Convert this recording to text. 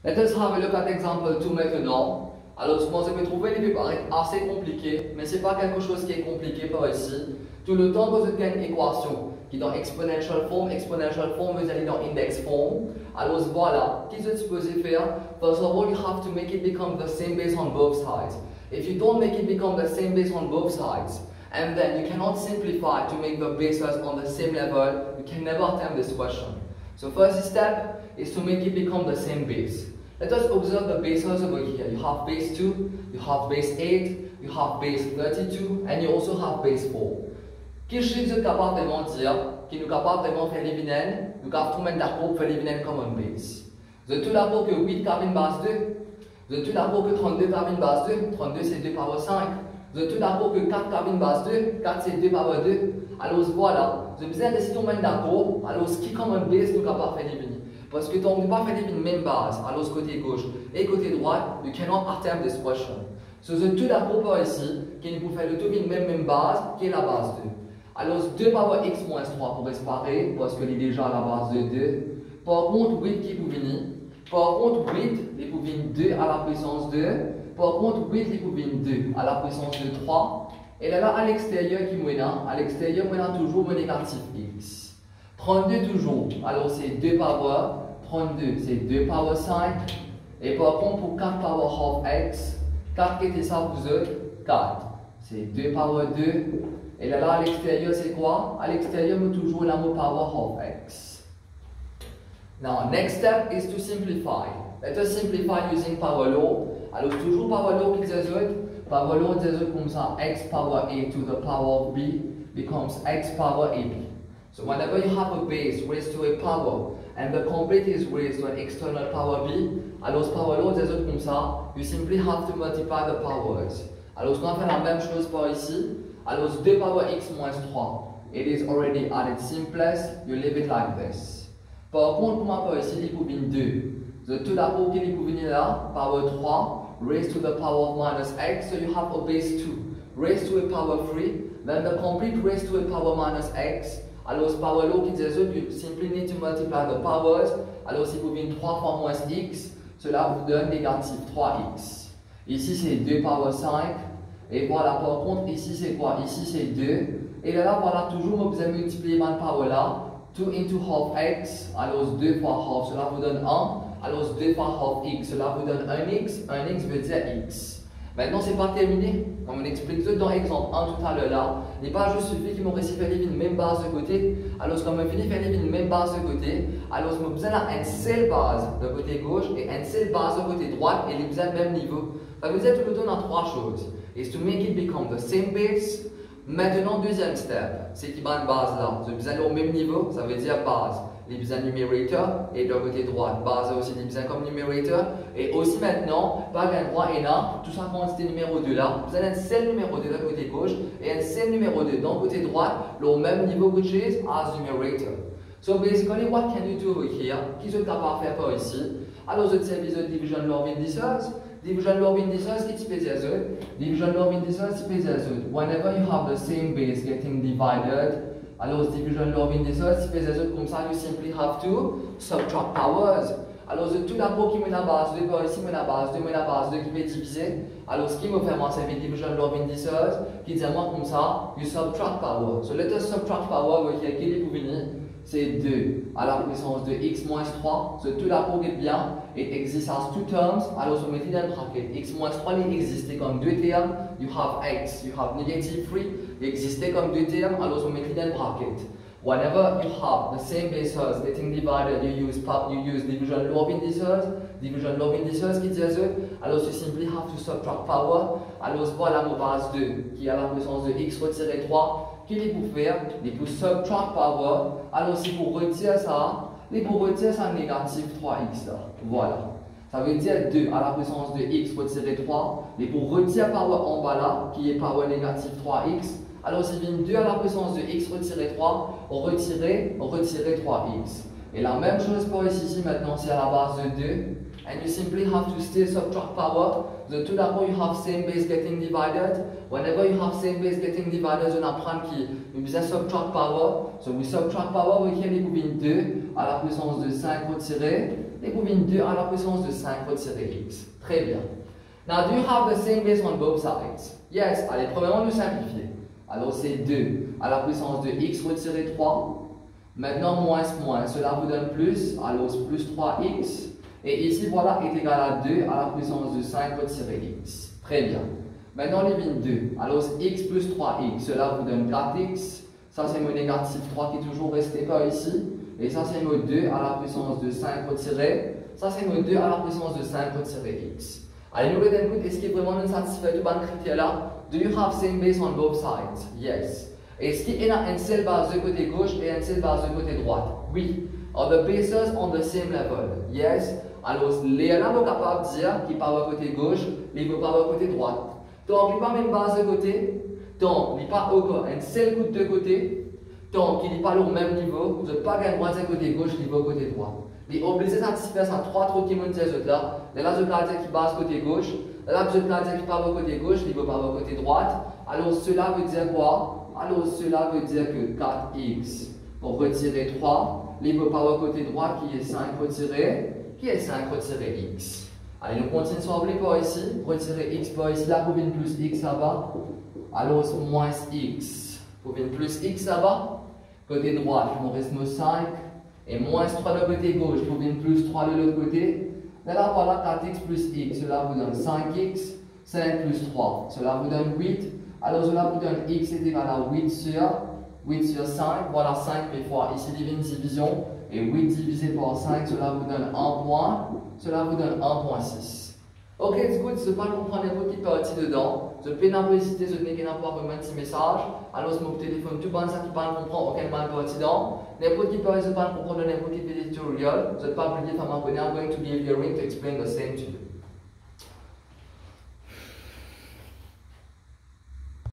Let us have a look at example 2 maintenant. Alors, ce que vous avez trouvé, il peut paraître assez compliqué, mais ce n'est pas quelque chose qui est compliqué par ici. Tout le temps que vous avez une équation qui est dans exponential form vous allez dans index form. Alors voilà, qu'est-ce que vous êtes supposé faire? First of all, you have to make it become the same base on both sides. If you don't make it become the same base on both sides, and then you cannot simplify to make the bases on the same level, you can never attempt this question. So first step is to make it become the same base. Let us observe the bases over here. You have base 2, you have base 8, you have base 32, and you also have base 4. Quel chiffre vous êtes capable de dire qui nous est capable de faire l'événement, nous avons tout le monde d'accord pour faire l'événement comme un base. Vous êtes tout d'accord que 8 cabines base 2, vous êtes tout d'accord que 32 cabines base 2, 32 c'est 2 power 5, vous êtes tout d'accord que 4 cabines base 2, 4 c'est 2 power 2. Alors voilà, vous avez besoin de si tout le monde d'accord, alors ce qui est comme un base nous est capable de faire l'événement. Parce que on ne peut pas faire les mêmes bases, alors côté gauche et côté droit, you cannot attempt this question. So, vous êtes tout d'accord par ici, que nous pouvons faire le tout une même base, qui est la base 2. Alors 2 power x moins 3 pourrait se parer, parce qu'il est déjà à la base de 2. Par contre, 8 qui peut venir. Par contre, 8, il peut venir 2 à la puissance 2. Par contre, 8, il peut venir 2 à la puissance de 3. Et là, à l'extérieur, qui à l'extérieur, on a toujours mon négatif x. 32 toujours, alors c'est 2 power, 32 c'est 2 power 5, et par contre pour 4 power half x, 4 qui était ça vous êtes 4, c'est 2 power 2, et là à l'extérieur c'est quoi? À l'extérieur on toujours la mot power half x. Now next step is to simplify. Let us simplify using power law. Alors toujours power law qui dit power law dit comme ça, x power a to the power of b becomes x power ab. So whenever you have a base raised to a power and the complete is raised to an external power b, alors power law des autres comme ça, you simply have to multiply the powers. Alors on va faire la même chose par ici. Alors 2 power x moins 3, it is already at its simplest, you leave it like this. Par contre, comment par ici, il peut venir 2. Tout d'abord, il peut venir là, power 3, raised to the power of minus x, so you have a base 2, raised to a power 3, then the complete raised to a power minus x. Alors, ce power law qui dit you simply need to multiply the powers. Alors, si vous venez 3 fois moins x, cela vous donne négatif 3x. Ici, c'est 2 power 5. Et voilà, par contre, ici, c'est quoi? Ici, c'est 2. Et là, voilà, toujours, vous allez multiplier par power là. 2 into half x. Alors, 2 fois half, cela vous donne 1. Alors, 2 fois half x, cela vous donne 1x. 1x veut dire x. Maintenant, ce n'est pas terminé. Comme on explique dans l'exemple 1 tout à l'heure là, il n'est pas juste suffit qu'ils m'ont réussi à faire une même base de côté. Alors, quand on finit de faire une même base de côté, alors on a besoin d'une seule base de côté gauche et une seule base de côté droite et ils ont le même niveau. Ça veut dire que tout le temps, on a 3 choses. Is to make it become the same base. Maintenant, deuxième step, c'est qu'il y a une base là. Vous avez besoin au même niveau, ça veut dire base. Les besoins numerator et de côté droit, base aussi les besoins comme numerator. Et aussi maintenant, par un droit et là, tout ça quantité numéro 2 là, vous avez un seul numéro 2 de côté gauche et un seul numéro 2 dans le côté droit, le même niveau que j'ai as numerator. So basically, what can you do over here? Qu'est-ce que tu as à faire par ici? Alors, je sais que division law of indices. Division law of indices, qui te fait division law of indices, qui fait whenever you have the same base getting divided, alors division law of indices, qui fait comme ça, you simply have to subtract powers. Alors tout d'abord qui met la base 2, par ici met la base 2, met la base 2 qui fait diviser. Alors ce qui me fait moi, c'est division law of indices, qui dit moi comme ça, you subtract power. So let us subtract power, qui est pour venir. C'est 2 à la puissance de x moins 3. So, tout d'abord, bien, it exists as 2 terms. Alors, on met dans le bracket. X moins 3, il existait comme 2 termes. You have x, you have negative 3. Il existait comme 2 termes. Alors, on met dans le bracket. Whenever you have the same bases getting divided, you use division law of indices. Division law of indices qui dit alors, you simply have to subtract power. Alors, voilà ma base 2 qui a la puissance de x retiré 3. Qu'est-ce qu'il faut faire? Il faut subtract power. Alors, si vous retirez ça, négatif 3x. Là. Voilà. Ça veut dire 2 à la puissance de x retiré 3. Et pour retirer power en bas là, qui est power négatif 3x, alors si vient 2 à la puissance de x retiré 3, on retirer 3x. Et la même chose pour ici maintenant, c'est à la base de 2. And you simply have to still subtract power. So tout d'abord, you have same base getting divided. Whenever you have same base getting divided, on apprend qu'il besoin subtract power. So we subtract power, we can 2 à la puissance de 5 retiré. et vous venez 2 à la puissance de 5 retiré x. Très bien. Now, do you have the same base on both sides? Yes. Allez, premièrement, nous simplifier. Alors, c'est 2 à la puissance de x retiré 3. Maintenant, moins, cela vous donne plus. Alors, plus 3x. Et ici, voilà, est égal à 2 à la puissance de 5 retiré x. Très bien. Maintenant, les lignes 2. Alors, x plus 3x, cela vous donne 4x. Ça, c'est mon négatif 3 qui est toujours resté par ici. Et ça, c'est mon 2 à la puissance de 5 retiré. Ça, c'est mon 2 à la puissance de 5 retiré x. Allez, nous regardons, est-ce qu'il vraiment nous satisfait tout le critère là? Do you have same base on both sides? Yes. Est-ce qu'il y a une seule base de côté gauche et une seule base de côté droite? Oui. Are the bases on the same level? Yes. Alors, les là, nous sommes capables de dire qu'il part au côté gauche, il ne peut pas au côté droite. Donc, il n'y a pas même base de côté. Donc, il n'y a pas encore un seul coup de côté. Donc, il n'est pas au même niveau. Vous n'avez pas gagné droite côté gauche, il va côté droit. Il est obligé de satisfaire ces trois trucs qui montent ces autres là. Là, je vais dire qu'il base côté gauche. Là, je vais dire qu'il part au côté gauche, il va pas au côté droite. Alors, cela veut dire quoi? Alors, cela veut dire que 4x pour retirer 3, il va pas au côté droit qui est 5 retiré, x. Allez, nous continuons sur le par ici. Retirer x par ici, là, vous venez plus x là-bas. Alors, moins x. Vous venez plus x là-bas. Côté droit, il me reste 5. Et moins 3 de côté gauche, vous venez plus 3 de l'autre côté. Là, voilà 4x plus x. Cela vous donne 5x. 5 plus 3. Cela vous donne 8. Alors, cela vous donne x est égal à 8 sur 5. Voilà 5 mais fois ici, division. Et 8 divisé par 5, cela vous donne 1 point. Cela vous donne 1.6. Ok, c'est good. Je ne vais pas comprendre n'importe qui partie dedans. Je peux pas hésiter, je n'ai qu'à avoir un petit message. Alors, je mon téléphone, tout le monde qui parle comprend aucun mal partie dedans. N'importe qui parle, je ne comprendre n'importe quel tutorial. Je ne vais pas oublier de m'abonner. I'm going to give you a ring to explain the same to you.